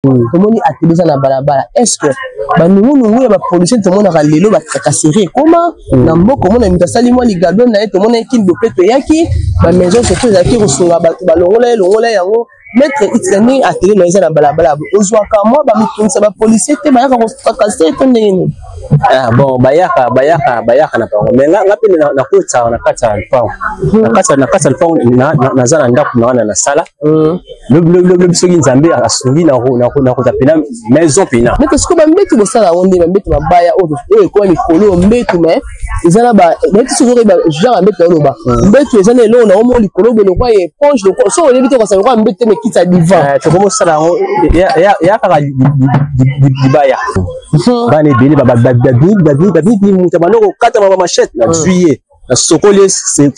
tomoni atelier na balabala est-ce que banungu ya ba policier tomona ka lelo ba tracasserie comment na mboko mona mitasali mwa ligado na ye tomona kin dopeto yaki ba maison surtout zaki rusunga ba longola yango mettre itlani atelier na isa na balabala ozwaka mwa ba mitunisa ba policier te ba yaka ko tracasser to ndeni. Ah bon bayaka na pango menga ngapi na kutsa na kata alfao na kata alfao na zana ndaku na sala le biso nzambe asungi na kutapina maison pina mais que ce que ba mbetu bo sala onde ba mbetu mabaya o ko ni kolo mbetu mais ezana ba mbetu sozori ba genre mbetu lo ba mbetu ezana elo na omo likolo belo kwa éponge donc so o lebite ko sa ko mbetu me kitsa divan to komo sala ya kaka dibaya bani bini babi mutabano ko kata mama machette na juillet na sokole c'est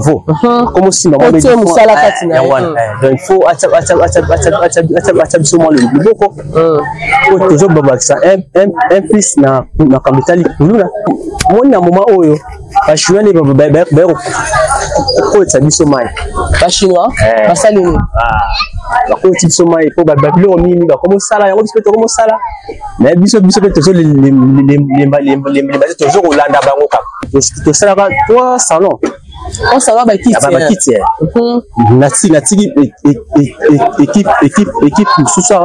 faux comme si maman me dit musala katina donc il faut acha bisoma le boko ko toujours baba ça un fils na kamitali kuluna mona mama oyo ba chinois ba ko tsa bisoma ba chinois ba salini ba ko tsa bisoma ko ba bilo mini ba comme sala yango biso to comme sala mais biso toujours les toujours Hollande bango ka to sala ka toi salon on ça va ba kiti nati équipe sous ça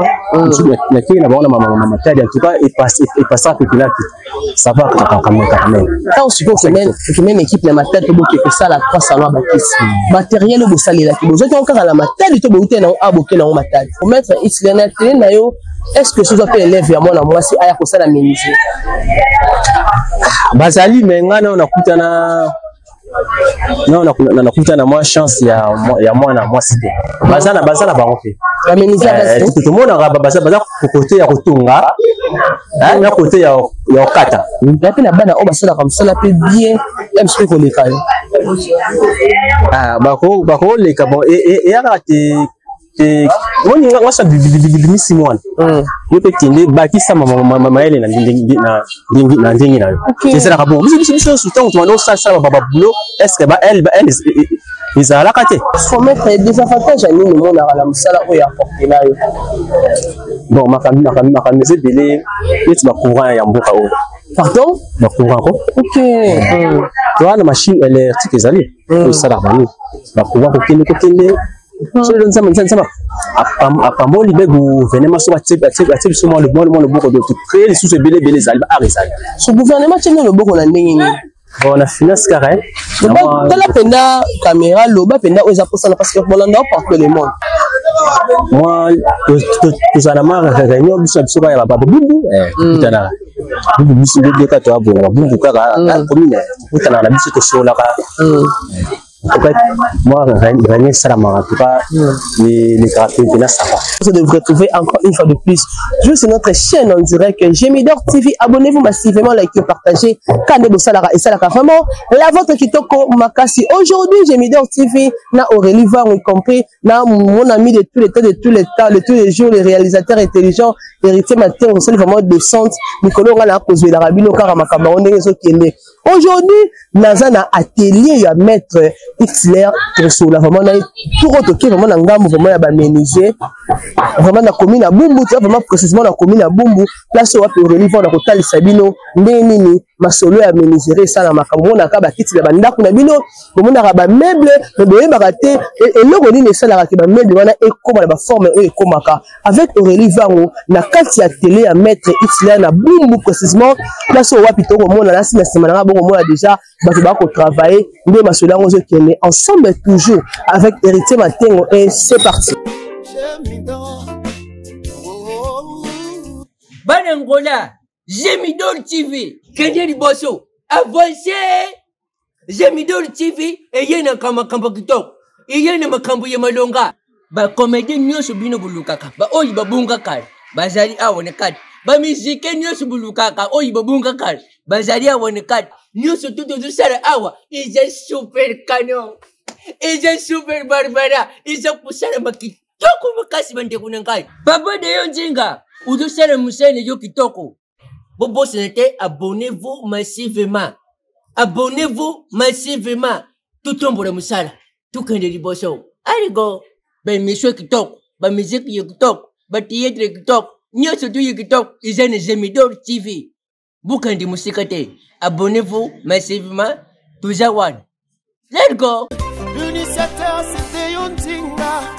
na kina baona mama tadi en tout cas et passer populaire ça va quand même quand on suppose que même équipe la matade to boke que ça la 3 salons ba kiti matériel bo salela ki bozo to ka la matade to bo ute na aboke na matade pour mettre islena tele na yo est-ce que ce soit élève ya mwana mwasi aya ko sala menuisier bazali mengana unakutana nakutana mwa chance ya mwana mwasi te bazana bango pe ba menuisier tout le monde baza côté ya kotunga na côté ya okata la pe na bana o basala comme ça la pe bien même ce que les cas bako leka bon et ya moninga ngasa bimisi mwana yo pe tinde bakisa mama ele na ndingi na yo c'est ça bon biso sultan to no ça baba boulot est-ce que elle izala kate faut mettre des avantages à nous le monde à la musala o ya porter là yo bon makambi c'est belé et tu vas courant ya mboka o pardon ba courant ko OK toi la machine électrique ezali to sala bani ba courant ko kende so le nzama apamboli be gouvernement so batie so le boko de créer les sous belé zali arizali so gouvernement tino le boko na ndenge ni bon na finance carré la penda caméra loba penda oza posana parce que bolanda partout le monde moi tout ça na mara réunion biso ba baba bumbu tutana bumbu biso de ka to abona bumbu kaka commune tutana na biso to sola ka en fait, moi, René Salamara, en tout cas, les caractéristiques de ça. Vous devez retrouver encore une fois de plus. Juste notre chaîne en direct, Gemidor TV. Abonnez-vous massivement, likez, partagez. Kandebo Salara et Salaka. Vraiment, la vôtre Kitoko Makasi. Aujourd'hui, Gemidor TV, na Aurélie Var, y compris, na mon ami de tous les temps, de tous les jours, les réalisateurs intelligents, héritier matin, on sait vraiment de centre, Nicolas Rana, cause de l'Arabie, le Karamakabaron, les autres qui est aujourd'hui, Nazana atelier à mettre Hitler, Tressoula, vraiment, tout retoqué, vraiment, dans gamme, vraiment, il y a menuisier, vraiment, dans la commune à Bumbu, vraiment, précisément, dans la commune à Bumbu, place où on peut reliver, dans le Sabino, Nénini, Masolo, à menuisier, ça, dans ma cameroun, à Kabakiti, la banda, Kunabino, le monde a meuble, le boé, baraté, et le Roni, les salariés, qui va meuble, et comme la forme, et comme avec Aurélie Varro, na kati ya télé à mettre Hitler, na Bumbu, précisément, place où on va plutôt, au monde, là, si la semaine, on a déjà, bah, travailler, mais Masolo, on est ensemble toujours, avec Héritier Matengo, et c'est parti. Banangola, Gemidor TV, Kenya Bosso, avancez, Gemidor TV, et yena kama kitok, et yena makambu ya malonga, ba comédien nyoso bino bulukaka, ba oyi babunga kal, bazali awone kat, ba musicien nyoso bulukaka, oyi babunga kal, bazali awone kat, nyoso tuto du sara awa, is a super canon, is a super barbara, is a pusara makitoko makasi bande kunangai, baba de yonjinga. Ou de celle Moussene yo kitoko. Bobo c'était abonnez-vous massivement. Abonnez-vous massivement. Tout tombe le Moussala. Tout quand de bosso. Allez go. Ben monsieur kitoko. Ben musique yo kitoko. batiyetre kitoko nyonso tuyi kitoko eza na Gemidor TV bukandi musika te abonnez-vous massivement tuza wana let's go.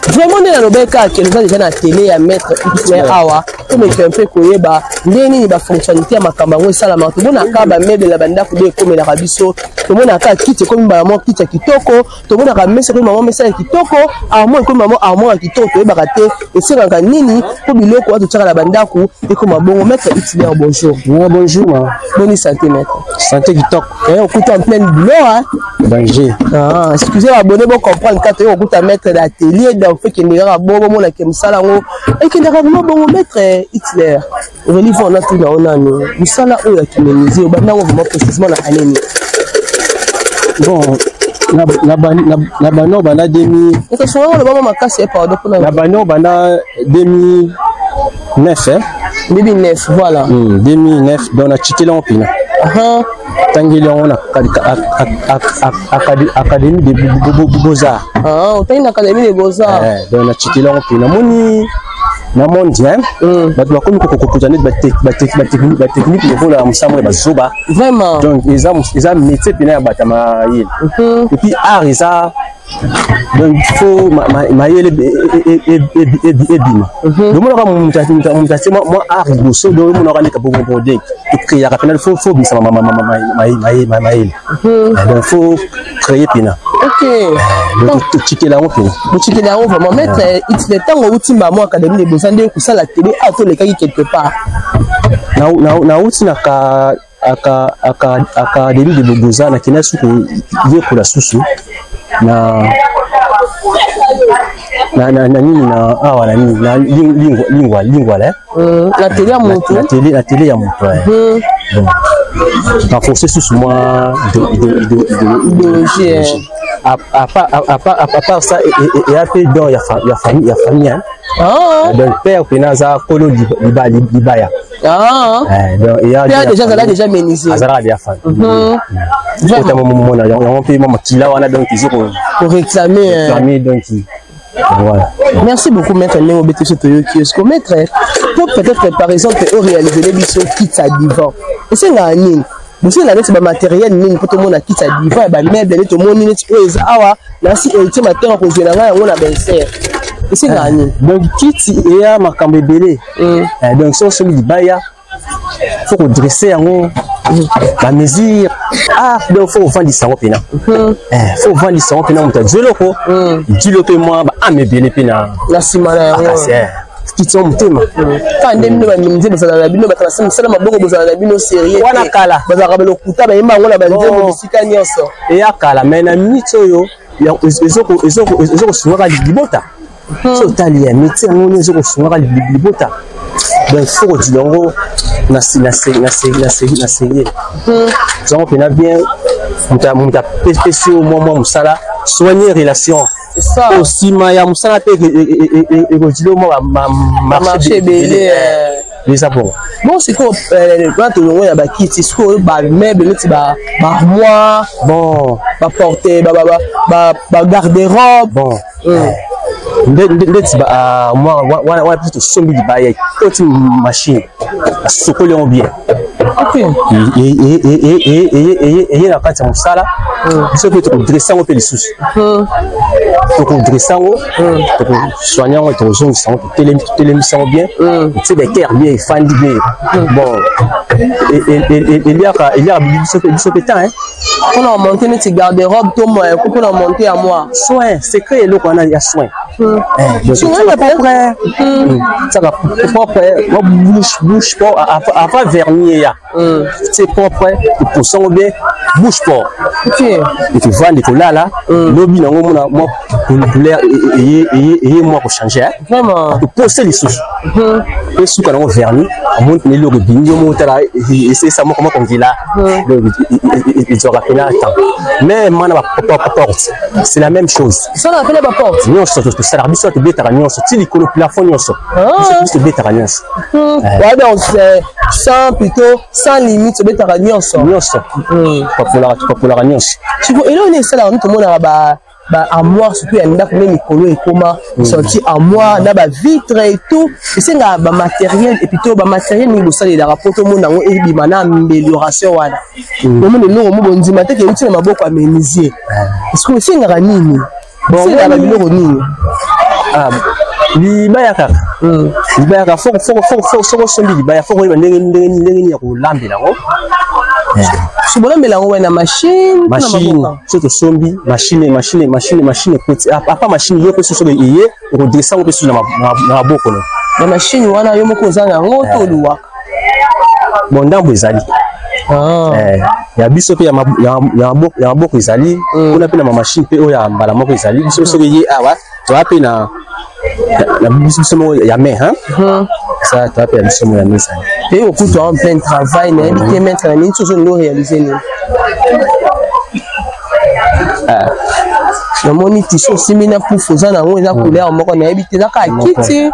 Vraiment nde nalobeka ke eza déjà na télé ya maître Hitler awa tomeka mpe koyeba nde nini bafonctionnalité ya makambo yango esalama tomonaka bamebela bandako nde ekomelaka biso tomonaka kiti ekomi mama kiti ya kitoko tomonaka mesa ekomi mama mesa ya kitoko armoire ekomi mama armoire ya kitoko toyebaka te esekaka nini mpo biloko wana totiaka na bandako ekoma bongo maître Hitler bonjour. Bonjour. Bonne santé maître. Santé kitoko. Okuta en pleine douleur danger. Excusez abonné bon comprendre quand okuta maître d'atelier donc fait que ndeka bobo mona ke musala ngo et que ndeka bon maître Hitler relief on a tout na onano musala o ya kiméniser bana ngo vraiment précisément na anene bon na bano bana demi et so on le moment makasi pardon pour na bano bana 2009 2009 voilà 2009 dans la chikela opina tangeli on a académie de beaux-arts on t'a une académie de beaux-arts dans la chikela opina moni na mondial bato bakomi kokokutana ba technique de vola musamwe bazoba vraiment donc ils métier pina ya batama yele et puis art ça donc il faut maïele et bima donc mon mutati moi art bosso donc mon organique beaucoup bodé et créer à final faut bisa maïele donc faut créer pina ok donc tu là on pina tu là on vraiment mettre Hitler tango utimba mo académie de beaux-arts nde kusala télé auto le kaki quelque part na utina ka académie de beaux-arts na kina suko yekola susu na nini na awa na nini na lingwa la la télé la télé ya moto bon renforcer sous moi idéologie à part ça et après dans il y a famille hein donc père penaza kolo libaya donc il y a déjà ménisé azara dia fa vraiment mon on peut maman kila wana donc ils pour réclamer donc voilà. Merci beaucoup maître Néo Bétouche Toyoki. Est-ce que maître pour peut-être par exemple au réaliser les missions quitte sa divan et c'est la nini monsieur la net matériel nini pour tout le monde a quitte sa divan ba meuble tout le monde nini eza awa na si héritier matin ko jouer na on a benser et c'est la nini donc quitte et à makambe belé donc si on se dit baya faut redresser en la mesure donc faut vendre ça pena faut vendre ça pena on t'a dit loko dit le moi ba mebele pena la simana qui sont mutema quand ndemino ba minze bozala la bino ba sala maboko bozala la bino sérieux wana kala bazala ba lokuta ba yimba ngona ba nzembo bisika nyonso et ya kala mais na minute oyo ezoko sunga libota so tali ya métier ngoni ezoko sunga libota donc faut que tu longo na série ça on peut bien muta spécial moi musala soigner relation c'est ça aussi maya musala pe et continuer moi marché belé les sapons bon c'est quoi quand on voit ba kiti so ba meuble ti ba armoire bon ba porter ba garde-robe bon ndeti ba moi wa plutôt sombi di baye toute machine sokole on bien ok et la kati musala biso pe to dresser on pe les sous to dresser on to soigner on to zone ça télémission bien c'est des terres bien fandi bien bon et il y a biso pétant hein on a monté notre garde-robe tout moi on a monté à moi soin secret le qu'on a il y a soin donc ça va pas ça va propre bouche pas avant vernier c'est propre pour son bien bouche pas ok et tu vois les là lobby na moi couleur et moi pour changer vraiment pour poster les sous et sous quand on vernis on monte les logos bingo monter et c'est ça moi comment on dit là il se rappelle attends mais moi na porte c'est la même chose ça la fait la porte non ça que ça l'arbitre soit bête à nyonso ti likolo plafond nyonso c'est plus bête à nyonso ouais donc sans plutôt sans limite bête à nyonso pour la nyonso tu vois et là on est ça là on tout le monde a armoire surtout ya ndako nde mikolo ekoma sorti armoire na vitre et tout esenga matériel et plutôt matériel ni bosalelaka po tomona yango ebima na amélioration wana omona eloko mo bondima te keuti na maboko ya menuisier eske esengaka nini esengaka biloko nini libaya kaka foko sombi libaya foko yeba ndenge ya kolambela yango sobolambela yango na machine soki tosombi machine ekoti apa machine yo mpe soki eye okodresa yango mpe soki na maboko na machine wana yo moko oza na yango to oluwaka bon ndambo ezali ya biso mpe ya maboko ezali kuna mpe na mamashine mpe oyo ya mbala moko ezali biso soki ye awa toa mpe na biso moko ya mai ça toa mpe ya biso moko ya mai ezali et au coup tu en plein travail na yebi te mettre na nini soso ndo réaliser nini namoni tiso osimbi na pufu oza nango eza couleur moko nayebi te ezaka kiti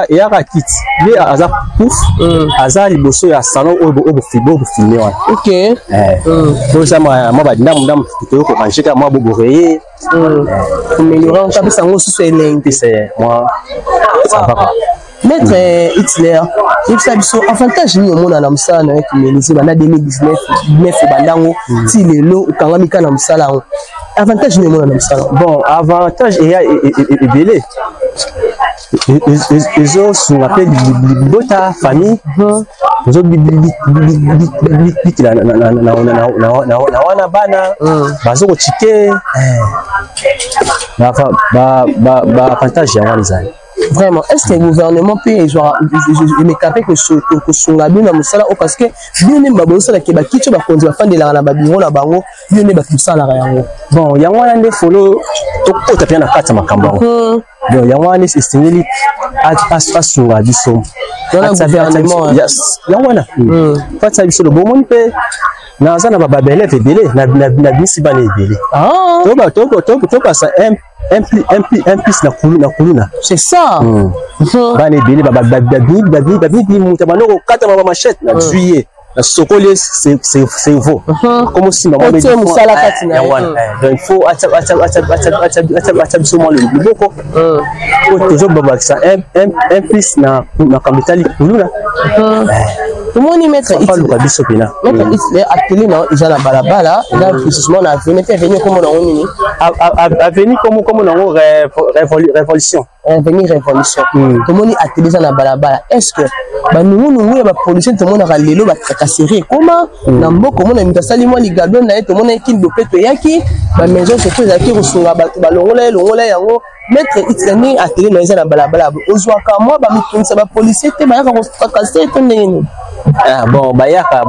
eyaka kiti ye aza pufu aza liboso ya salon oyo bofilme wana oza mwa bandambu toyo koranjeka mwa boboreye amélioré okapesa yango susu elenge mwa Maître Hitler, yebisa biso avantage nini omona na mosala na yo kimelisi banda 2019 bandango ti lelo okangami ka na mosala yango avantage nini omona na mosala bon avantage eya ebele ezosunga mpe libota famille ozobikila na wana bana bazokotike baavantage ya wana ezali. Vraiment, est-ce que le gouvernement peut me capter que ce soit bien dans le salaire parce que bien même babou ça qui est baki tu vas conduire fan de la babiro la bango bien même tout ça la rien bon il y a un des follow to tapia na kata makamba bon il y a un des estimeli à sunga biso dans le gouvernement yes il y a un pas ça biso le bon monde peut na za na babele ebele na bisi bana ebele to passa un plus na kuluna c'est ça bana ebele babi mutabano kata mama machette na juillet na sokole c'est veau comme si maman me dit donc il faut acha biso mo le boko toujours baba ça un plus na kamitali kuluna Comment mettre biso pena atelier na eza na balabala na précisément na avenue comme on a nini avenue comme on a révolution révolution comment ni atelier eza na balabala est-ce que ba nungu ba policier to mona ka lelo ba tracasserie comment na mboko mona mitasali mo ligado na to mona kin do peto yaki ba maison c'est très aki rusunga ba longola yango mettre itani atelier na eza na balabala ozwaka mo ba mitunisa ba policier te ba yaka ko tracasser to nini bon bayaka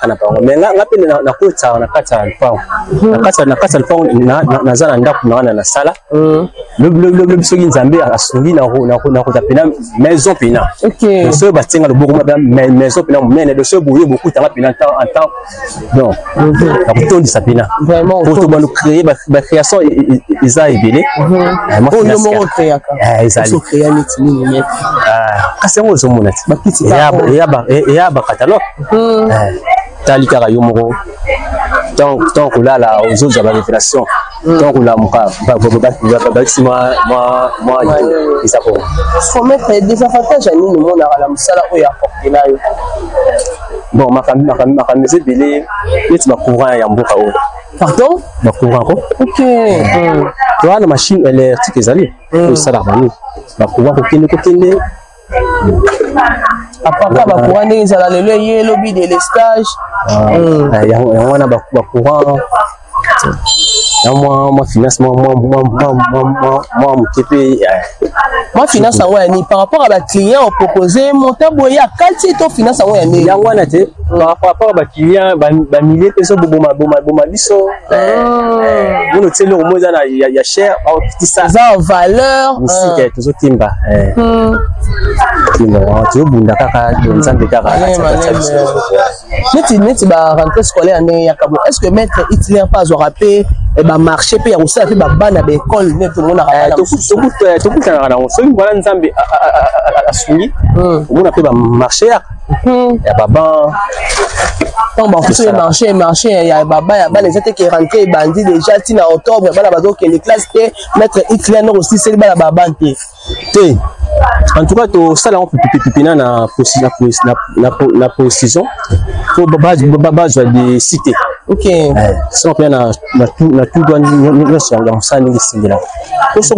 na pango mais ngapi na kota na kata alpao na kata alpao na zana ndaku na wana na sala le bisoki nzambe asungi na kota pena maison pena OK so batenga le boko maison pena mene de so boye beaucoup tanga pena en temps donc la kutondi sa pena vraiment pour to banu créer ba création isa ebele moi mo créer ka so créer nitini mais kasengo zo monati bakiti ya ba catalogue tali kaka yo moko tant que là aux autres ba révélation tant que là muka ba moi isa ko faut mettre des avantages à nous monde à la musala o ya porter là bon makamisi belé et ma courant ya mboka o pardon ma courant ko OK toi la machine électrique ezali ko sala bani ma courant ko kende apaka ba courant ndenge ezala lelo ye lobi de l'estage ya wana ba courant ya moi finance moi mtepe moi finance yango ya ni par rapport à ba client au proposer montant boye ya kati to finance yango ya ni yango wana te par rapport à ba client ba milliers peso boma biso mono tselo mo za na ya cher au petit ça za valeur musique tozo timba timba to bunda kaka nzambe kaka Neti ba rentrée scolaire ndenge ya kabo. Est-ce que maître Hitler pas zo rappé et ba marché pe ya kosala pe ba bana ba école net to mona rapala. To kutana na so ngwana nzambe asungi. Mona pe ba marché ya baba. Quand ba faut marché ya baba ya bana zete qui rentré bandi déjà tina octobre bana bazo que les classes te maître Hitler no aussi c'est bana baba te. En tout cas, to sala on pipina na position pour base de cité. OK. Si on na tout doit nous sur dans ça ni singela. Pour ce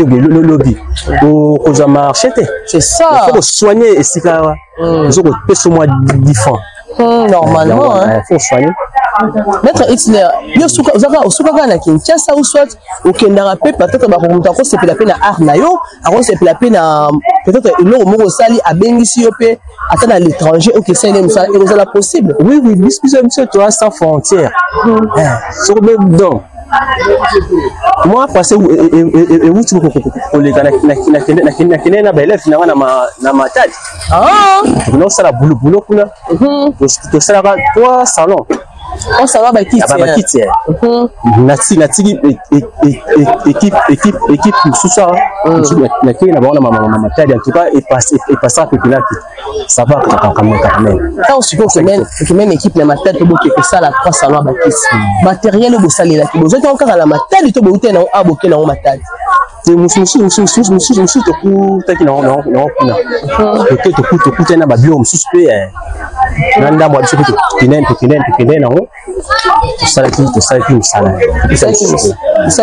le lobby. Pour ça marcher. C'est ça. Il faut soigner et si ka zo ko peso moi 10 francs. Normalement hein. Faut soigner. Maître Hitler, yo suka na Kinshasa ou soit au Kenya peut-être ba ko ko sepela pe na art na yo, ako sepela pe na peut-être le mot sali a bengisi yo pe atteindre à l'étranger ou que c'est la possible. Oui, monsieur, toi sans frontières. C'est comme donc. Moi parce que et vous tu les na belle fina na matadi. Non ça la boulot kuna. To ça la toi salon. On ça va bakiti. Nati équipe sous ça. Na kina baona mama matadi en tout cas et passer que là ça va quand même. Quand on suppose que même équipe la matadi to boke que ça la 3 salons bakiti. Matériel bo salela ki bozo encore la matadi to boute na aboke na matadi. Monsieur to ku taki na kuna. To ku tena ba biom suspect. Nanda mwa biso to kinen na ho. Ça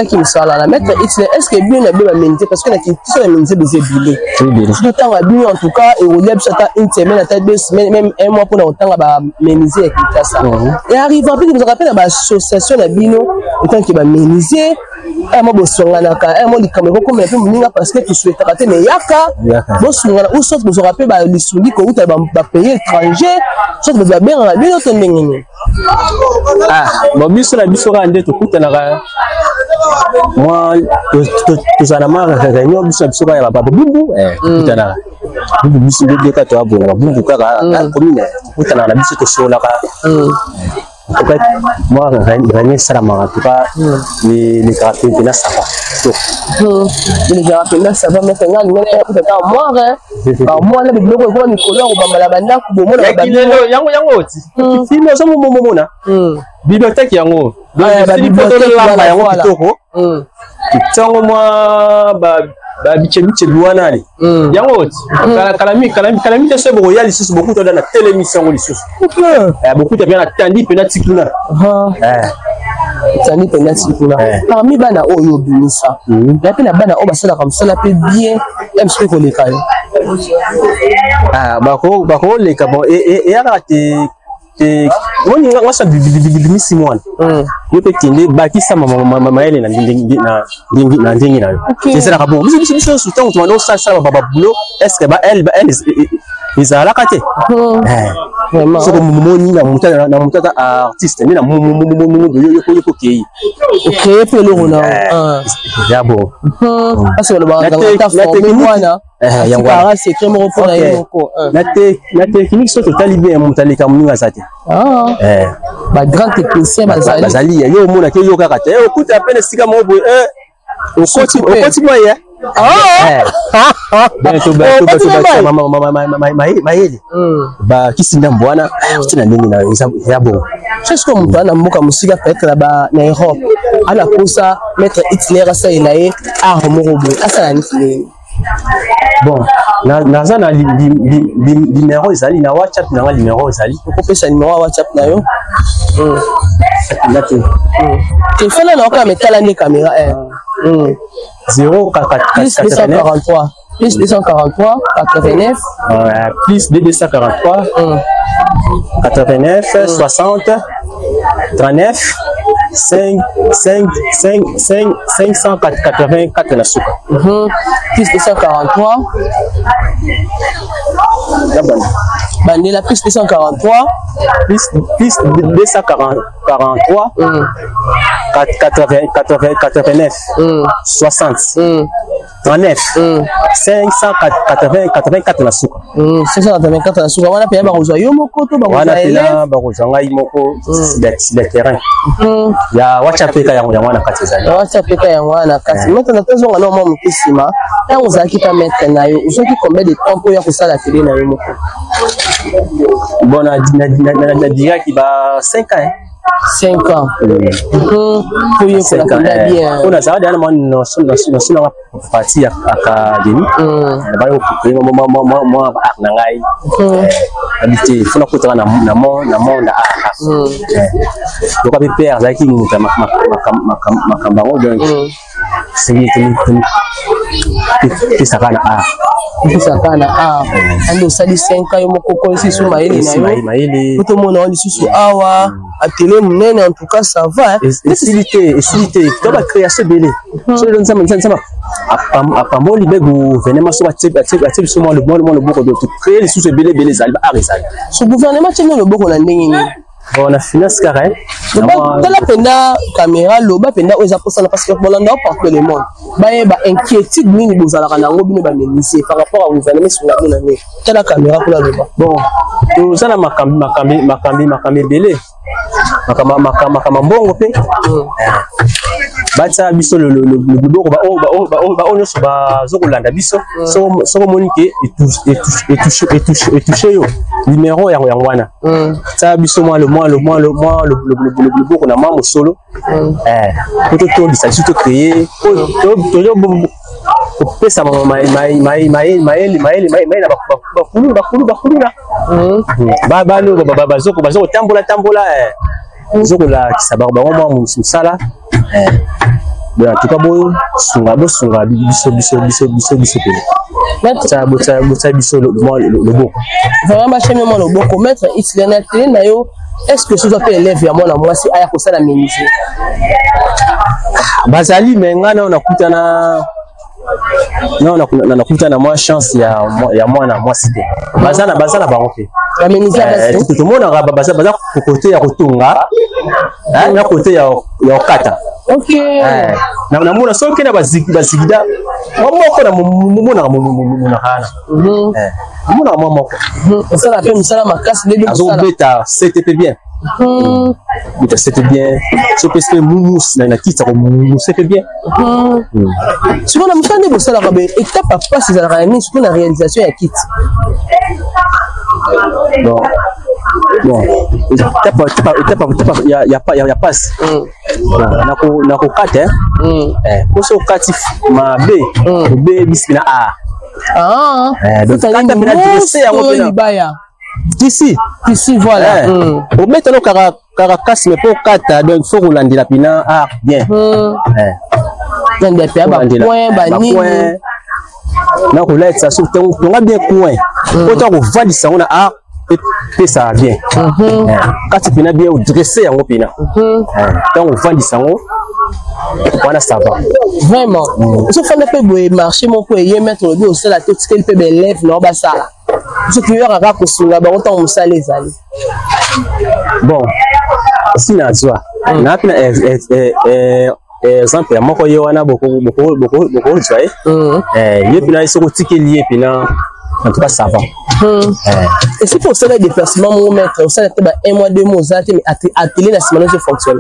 qui me sala la maître Hitler est-ce que bien na bien méniter parce que na qui sont méniter des bilés tout temps à bien en tout cas et au lieu ça une semaine à tête 2 semaines même un mois pour autant ba méniser avec ça et arrive après nous rappelle ba association na bino autant que ba méniser un mot bosonga na ka un mot likameko comme un peu muninga parce que tu souhaites rater mais yaka bosonga ou sauf vous rappelle ba lisundi ko uta ba pays étranger sauf vous ba bien na bino to ndengeni bon biso rande to kutana moi tozana mara réunion biso ba ya baba bumbu kutana bumbu biso de ka to abona bumbu kaka commune kutana na biso to sola ka en fait moi gagner ça en tout cas les caractéristiques là ça va les caractéristiques là ça va mettre ngani ngani moi moi là biloko ko ni couleur bambala banda ku bomo na yango ti fino so momona bibliothèque yango bibliothèque yango kitoko kitongo moi ba biche luana ali yango ti kalami te sebo royal ici beaucoup to na télémission ngo lisusu beaucoup te bien attendu pe na tikuna tani pe na tikuna parmi bana oyo binisa la pe na bana o basala comme ça la pe bien même ce que les cas bako les cas bon et arrêter on y va ça bibi simon yo pe tinde baki sa mama ele na ndingi na yo c'est ça bon biso sous temps on ça baba boulot est-ce que elle ils a la kate vraiment c'est comme moni na mutata artiste ni na yo kei créer pe le rona ya bon parce que le ba ta formé wana yango c'est crème pour na yoko la technique so totali bien mutalika muninga zate ba grand technicien bazali yo mona ke yo kaka te okuta peine sika mo boy okoti moya maeli ba kisinda mbwana tina ndingi na ya bon c'est comme mwana mboka musika peut-être là-bas na Europe ala posa maître Hitler ça il a art morobo asa na nisi bon naza na numéro ezali na WhatsApp na numéro ezali okopesa numéro WhatsApp na yo téléphone na oka metala ni caméra 043 plus 243 89 plus 243 89 60 39 584 na suka plus 243. Bandela plus 243. Plus 243. 89. 60. 39. 584 na suka. 584 na suka. Wana paya bakozwa yo moko to bakozwa wana pela bakozwa ngai moko le terrain. Ya wacha peka yango wana kati ezali. Wacha peka yango wana kati. Maintenant tozonga na mwa mukisima. Ya ozaki pa mettre na yo. Uzoki combien de temps pour ya kosala télé na yo moko? Bon na dirait qu'il va 5 ans. 5 ans. Pour y connaître bien. On a ça dans mon partie académie. Moi nangai. Habité, faut na kotana na monde aka. Donc avec père zaki muta makambango donc. C'est que ça va na a. Ça va na a. Ando sali 5 ans yo moko ici sous maili na yo. Tout le monde on sous awa. Atelier munene en tout cas ça va. Facilité. Tu vas créer ce belé. Je donne ça à Moli Bego, venez sur le beaucoup de créer les sous belé zalba arisal. Ce gouvernement tient le beaucoup na ndenge. On a finance carré. Dans la penda caméra loba penda oza posana parce que bolanda partout le monde. Ba inquiétude nini bozala kana ngo bino ba menisi par rapport au gouvernement sur la bonne. Dans la caméra pour la loba. Bon, tout ça na makambi belé. Makamambongo pe. Bata biso le biboko ba nyonso bazokolanda biso soko monike etouché yo numéro ya wana ta biso le biboko na mama solo poto to bisa surtout créer to pesa mai na bakulu na bazoko tambola zokola kisabar ba mwa musala en tout cas bo sunga biso pele biso le boko vraiment chez moi le boko maître islana télé na yo est-ce que ce soit pas élève ya mwana mwasi aya ko sala ministre bazali mengana on akutana nakutana mwa chance ya mwana mwasi te bazana bango pe la ministre tout le monde a baza côté ya kotunga na côté ya okata. OK. Na mona soki na bazigida moko na mona kana. Mona moko. Ça la fait misala makasi début ça. Azobeta c'était bien. C'était bien. Ce parce que moumous na kitsa ko c'était bien. Si on a mutande bo sala kabe étape à pas c'est la réalisation la réalisation ya kit. Bon, il y a pas. Nako kate koso kati ma b bispina a donc kata pena dresser yango pena ici voilà au metano karakasi mais pour kata donc faut rolandela pina bien donc des ba point bani na ko laisse ça sur ton bien point autant ko valisa on a ça bien quand tu pina bien dresser yango pina donc on valisa yango voilà ça va vraiment ce fait le peu marché mon peu y mettre le dos c'est la toute qu'elle peut élève non ba ça ce qui aura ka kosunga ba autant on sale ezali bon si na joie na pina exemple moko yo wana boko joie ye pina iso ko tikeli pina en tout cas ça va. Et si pour cela déplacement mon maître ça était 1 mois 2 mois ça mais atelier la semaine je fonctionne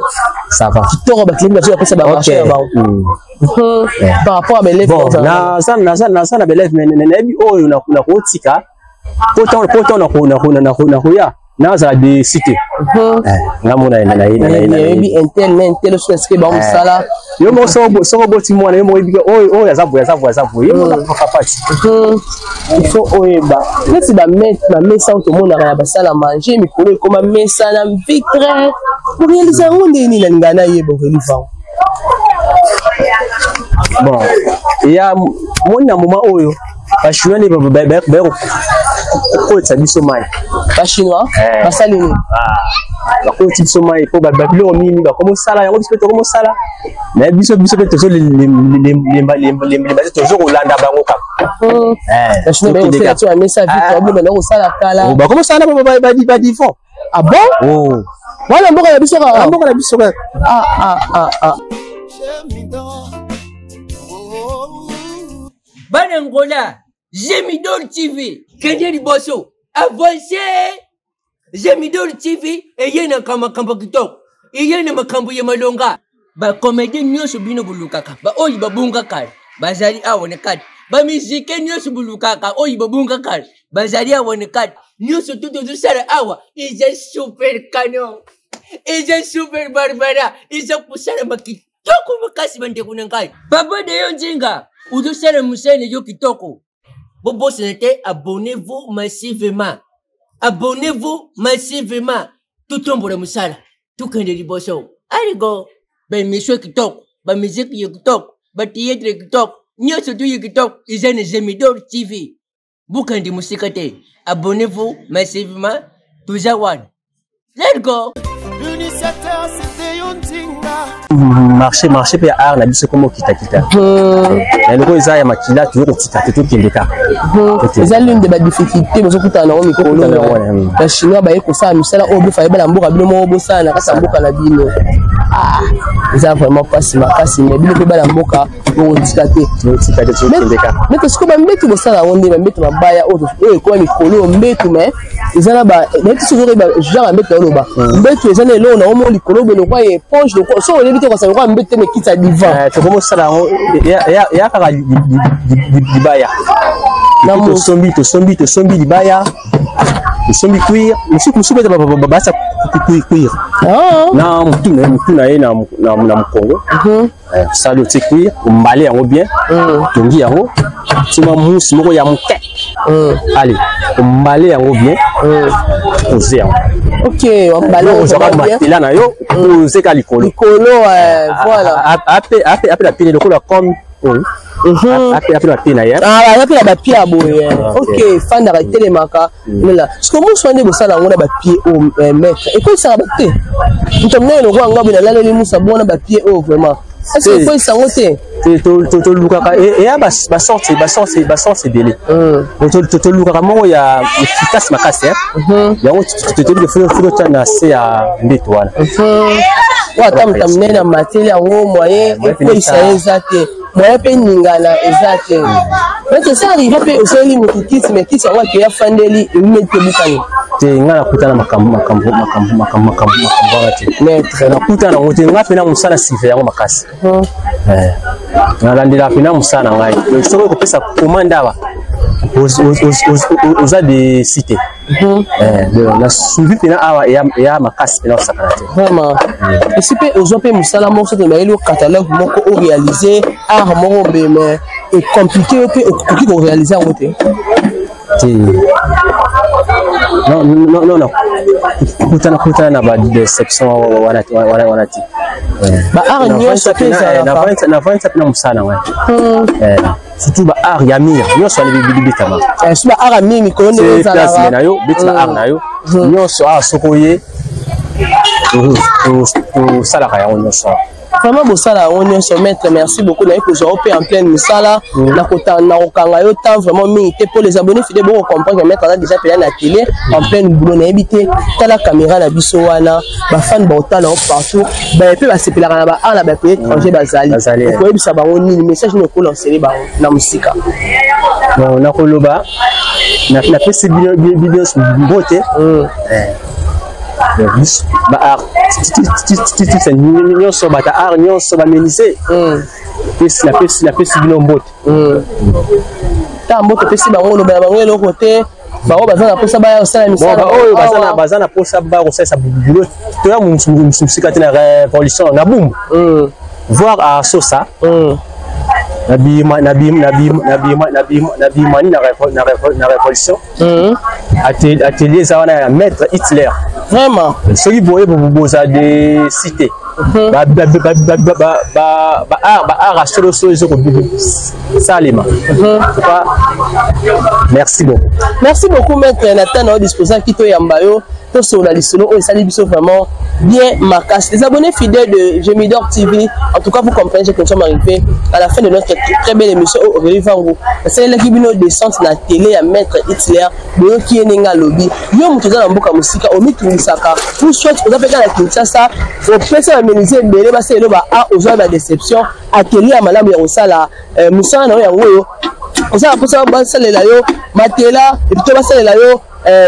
ça va tu t'auras battu après ça va marcher par rapport à mes élèves bon na ça na élèves mais nebi oyo na kotika pourtant na koya na za de cité ngamona na intel ce que ba musala yo mo so boti mwana yo mo ibika oyo azavu yo mo papa il faut oyeba si ba mesa tout le monde a ba sala manger mikolo comme mesa na vitre pour réaliser on ndeni na ngana yebo relifa bon ya mona moment oyo ba chouane ba ko tsa biso mai ba chinois ba salini ko ti so mai po ba bilo mini ba comme ça là yango biso to comme ça là mais biso to so les toujours Hollande bango ka je ne sais pas tu as mis ça vite bon maintenant ça la kala ba comme ça là ba di fond ah bon oh voilà mboka na biso ka mboka na biso ka Banangola Gemidor TV Kenya liboso avancé Gemidor TV eyena kama kitoko eyena makambo ya malonga ba comédie nyoso bino bulukaka ba oyi babunga kale bazali awone kati ba musique nyoso bulukaka oyi babunga kale bazali awone kati nyoso tuto sala awa is a super canon is a super barbara is a kusala makitoko makasi bande kunangai baba de yonjinga udo sala musene yo kitoko bobo senete abonnez-vous massivement. Abonnez-vous massivement. Tout tombe le musala. Tout kende liboso. Allez go. Ben monsieur qui toque. Ben musique qui toque. Ben théâtre qui toque. Nyo surtout qui toque. Ils ont Gemidor TV. Bukandi musikate. Abonnez-vous massivement. Toujours one. Let's go. L'initiateur c'était Yontinga. marché pe art na biso komo kita na loko eza ya makila toujours kotika te tokendeka eza l'une de ba difficulté bozo kutana na mikolo na chinois ba ekosala misala oyo bofaye bala mboka bino mo bosala na kasa mboka na bino eza vraiment pasi makasi mais bino pe bala mboka otika te tokendeka mais que ce que ba mbetu bosala onde ba mbetu mabaya oyo ko mikolo mbetu mais eza na ba mais toujours ba genre mbetu oloba mbetu eza na elo na omo likolo beno kwa éponge donc so on évite ko sa ko mbetu me kita divan to komo sala ya kaka libaya to sombi libaya sombi cuir musu beta basa cuir na mutu na ye na Congo salo ti cuir mbale yango bien tongi yango tima musu moko ya moke allez mbale yango bien poser yango ok mbale yango bien na yo poser ka likolo voilà après la pile lokola comme après la pile hier après la pied aboye ok fan d'arrêter les marques là ce que moi soigner bo ça là on a ba pied au maître et quoi ça va te tu me le roi ngabo na la le musa bona ba pied au vraiment est-ce que quoi ça ngote to lukaka et ba sorti belé to lukaka mo ya efficace makasi yango to de faut na c'est à mbeto wana wa tamtamne na mateli yango moyen et quoi ça exacte moyen pe ningana exacte mais que ça arrive pe oseli mukikiti mais kiti yango ke ya fandeli mete bukani te ngana kutana makambo ati mais na kutana ngote ngape na musala sive yango makasi na landela pina musana ngai soko ko pesa komanda ba oza de cité la suivi pina awa ya makasi pina sakanate vraiment et si pe ozope musala mo so de mailo catalogue moko o réaliser art moko mais et compliqué pe ko réaliser en côté non kutana na ba deception wanati ba art nyonso pesa na vanta na musana wa surtout ba art ya mire nyonso ali bibitama so ba art ya mire ko ne za na yo bit na art na yo nyonso sokoye to sala ka ya nyonso vraiment bosala on se mettre merci beaucoup na ko zo en pleine misala na kotana okanga yo temps vraiment mingi pour les abonnés fidèles bon comprendre que mettre là déjà payé na télé en pleine boulot na habité tala caméra na biso wana ba fan ba otala partout ba pe ba sepela na ba ala ba pe étranger bazali ko ebisa ba on ni message ne ko lancer ba na musika bon na koloba na pesi video mbote ba art c'est nyonso ba ta art nyonso ba menise la pesi bino mbote ta mbote pesi ba ngolo ba ngelo côté ba o bazana posa ba osala misala oyo bazana posa ba osala bulo to ya musika te na révolution na boum voir à sosa nabi na révolution atelier ça on a maître Hitler vraiment ceux qui voyaient boza de cité ba solo salima merci beaucoup maître Nathan au disposant qui to yambayo pour sur la liste et ça dit vraiment bien Makassi. Les abonnés fidèles de Gemidor TV, en tout cas vous comprenez que nous sommes arrivés à la fin de notre très belle émission au Vango. C'est l'équipe de descente na télé à Maître Hitler de qui est nenga lobby. Yo mutuza na mboka musika o mitumisaka. Vous souhaitez vous avez la Kinshasa au pesa à méniser belé ba c'est le ba a aux la déception atelier à malamu ya osala musana na yango on ça pour ça ba salela yo matela et puis ba salela yo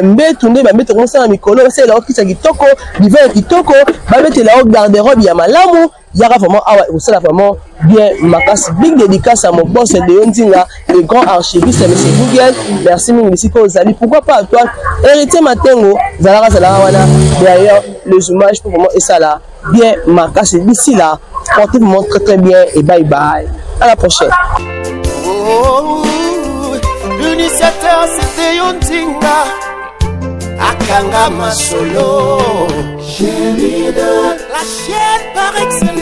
mbetunde ba mbeto konsa na mikolo ba salela okisa kitoko divan kitoko ba metela au garde-robe ya malamu yara vraiment awa osala vraiment bien Makassi. Big dédicace à mon boss de Yondinga, le grand archiviste M. Google. Merci Mingisi Kozali. Pourquoi pas à toi héritier Matengo Zalara Zalara wana d'ailleurs le zoomage pour vraiment et ça là bien Makassi. D'ici là portez-vous très bien et bye bye à la prochaine. Oh, l'initiateur c'était Yondinga Akanga Masolo Gemidor, la chaîne par excellence.